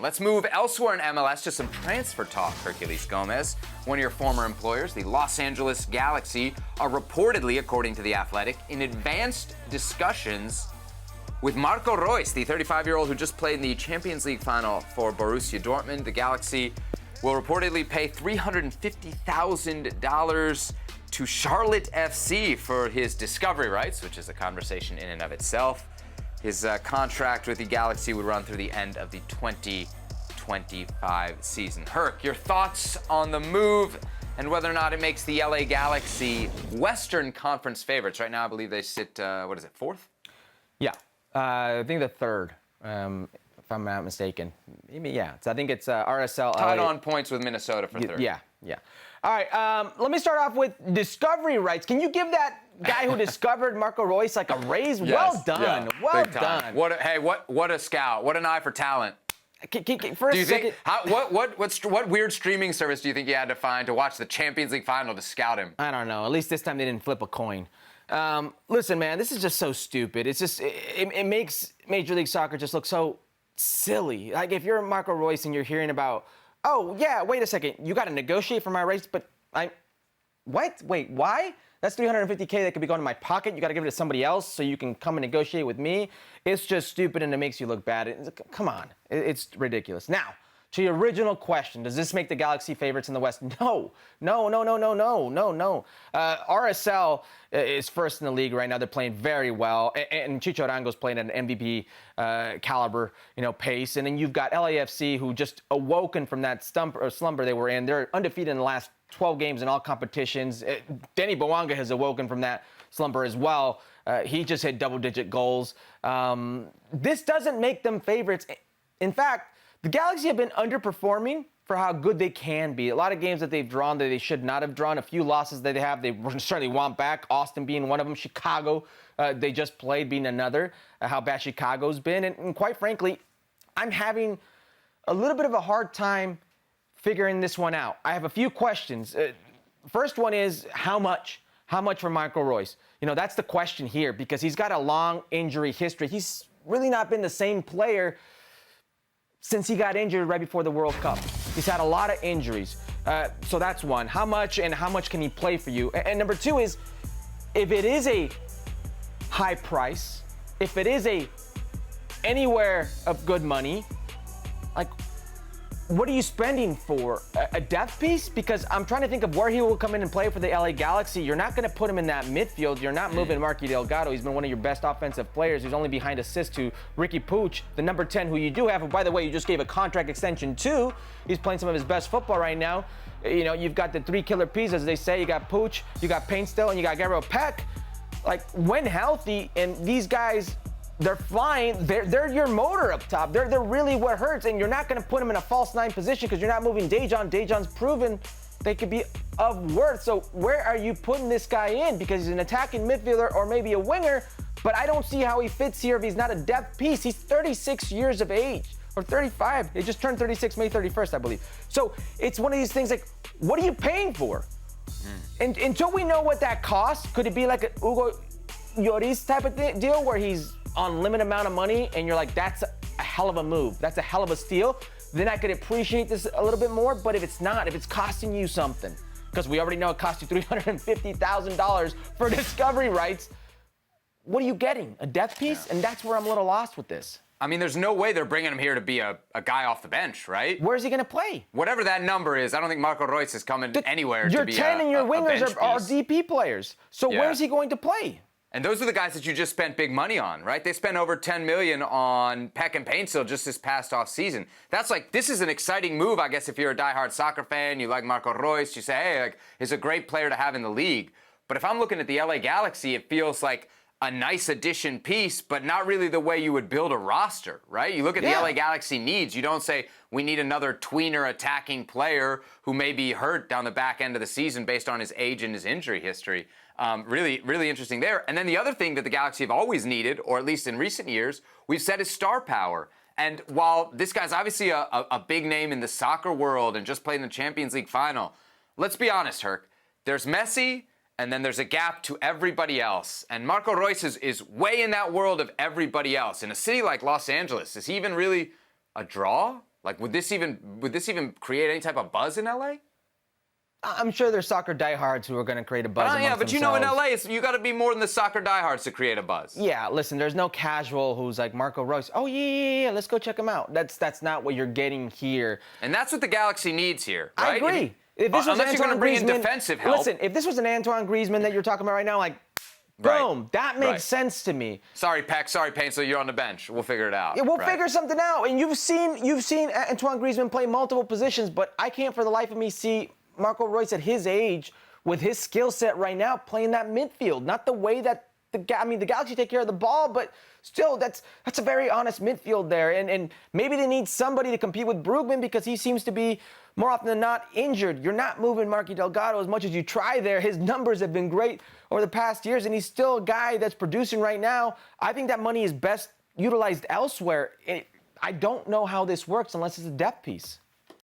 Let's move elsewhere in MLS to some transfer talk, Herculez Gomez. One of your former employers, the Los Angeles Galaxy, are reportedly, according to The Athletic, in advanced discussions with Marco Reus, the 35-year-old who just played in the Champions League final for Borussia Dortmund. The Galaxy will reportedly pay $350,000 to Charlotte FC for his discovery rights, which is a conversation in and of itself. His contract with the Galaxy would run through the end of the 2025 season. Herc, your thoughts on the move and whether or not it makes the LA Galaxy Western Conference favorites? Right now, I believe they sit, fourth? Yeah, I think the third, if I'm not mistaken. Yeah, I think it's RSL. Tied on points with Minnesota for third. Yeah. All right, let me start off with discovery rights. Can you give that guy who discovered Marco Reus like a raise? Yes, well done. Yeah, well done. What a scout. What an eye for talent. For a second. What weird streaming service do you think you had to find to watch the Champions League final to scout him? I don't know. At least this time they didn't flip a coin. Listen, man, this is just so stupid. It's just it makes Major League Soccer just look so silly. Like if you're Marco Reus and you're hearing about, oh yeah, wait a second, you got to negotiate for my rights, but what? Wait, why? That's $350K that could be going to my pocket. You got to give it to somebody else so you can come and negotiate with me. It's just stupid and it makes you look bad. Come on, it's ridiculous. Now, to your original question, does this make the Galaxy favorites in the West? No. RSL is first in the league right now. They're playing very well, and Chicho Arango's playing at an MVP caliber, pace. And then you've got LAFC, who just awoken from that slumber they were in. They're undefeated in the last 12 games in all competitions. Denny Bouanga has awoken from that slumber as well. He just hit double-digit goals. This doesn't make them favorites. In fact, the Galaxy have been underperforming for how good they can be. A lot of games that they've drawn that they should not have drawn. A few losses that they have, they certainly want back. Austin being one of them. Chicago, they just played, being another. How bad Chicago's been. And quite frankly, I'm having a little bit of a hard time figuring this one out. I have a few questions. First one is how much? How much for Marco Reus? That's the question here because he's got a long injury history. He's really not been the same player since he got injured right before the World Cup. He's had a lot of injuries. So that's one. How much and how much can he play for you? And number two is, if it is a high price, if it is anywhere of good money, what are you spending for? A depth piece? Because I'm trying to think of where he will come in and play for the LA Galaxy. You're not going to put him in that midfield. You're not moving Marky Delgado. He's been one of your best offensive players. He's only behind assist to Ricky Puig, the number 10, who you do have, who, by the way, you just gave a contract extension to. He's playing some of his best football right now. You've got the three killer P's, as they say. You got Puig, you got Paint still, and you got Gabriel Peck. When healthy, and these guys, they're flying. They're your motor up top. They're really what hurts, and you're not going to put them in a false nine position because you're not moving Dejan. Dejan's proven they could be of worth. So where are you putting this guy in? Because he's an attacking midfielder or maybe a winger, but I don't see how he fits here if he's not a depth piece. He's 36 years of age, or 35. They just turned 36 May 31st, I believe. So it's one of these things what are you paying for? And until we know what that costs, could it be like a Hugo Lloris type of deal where he's on limited amount of money and you're like, that's a hell of a move, that's a hell of a steal, then I could appreciate this a little bit more. But if it's not, if it's costing you something, because we already know it cost you $350,000 for discovery rights, what are you getting? A depth piece? Yeah. And that's where I'm a little lost with this. I mean, there's no way they're bringing him here to be a guy off the bench, right? Where's he going to play? Whatever that number is, I don't think Marco Reus is coming anywhere to be a bench piece. Your 10 and your wingers are DP players. So where's he going to play? And those are the guys that you just spent big money on, right? They spent over $10 million on Peck and Paintstill just this past off season. This is an exciting move, I guess, if you're a diehard soccer fan, you like Marco Reus, you say, hey, he's a great player to have in the league. But if I'm looking at the LA Galaxy, it feels like a nice addition piece, but not really the way you would build a roster, right? You look at the LA Galaxy needs. You don't say, we need another tweener attacking player who may be hurt down the back end of the season based on his age and his injury history. Really, really interesting there. And then the other thing that the Galaxy have always needed, or at least in recent years, we've said is star power. And while this guy's obviously a big name in the soccer world and just played in the Champions League final, let's be honest, Herc. There's Messi, and then there's a gap to everybody else. And Marco Reus is way in that world of everybody else. In a city like Los Angeles, is he even really a draw? Like, would this even create any type of buzz in LA? I'm sure there's soccer diehards who are going to create a buzz. Yeah, but you know, in themselves. LA, you got to be more than the soccer diehards to create a buzz. Yeah, listen, there's no casual who's like Marco Reus. Oh yeah, let's go check him out. That's not what you're getting here. And that's what the Galaxy needs here, right? I agree. If this was unless you're going to bring in Griezmann- defensive help. Listen, if this was an Antoine Griezmann that you're talking about right now, like, Right. boom, that makes Right. sense to me. Sorry, Peck. Sorry, Paintsel. You're on the bench. We'll figure it out. Yeah, we'll Right. figure something out. And you've seen Antoine Griezmann play multiple positions, but I can't for the life of me see Marco Reus at his age with his skill set right now playing that midfield. Not the way that the Galaxy take care of the ball, but still, that's a very honest midfield there. And maybe they need somebody to compete with Brugman because he seems to be more often than not injured. You're not moving Marky Delgado as much as you try there. His numbers have been great over the past years, and he's still a guy that's producing right now. I think that money is best utilized elsewhere. I don't know how this works unless it's a depth piece.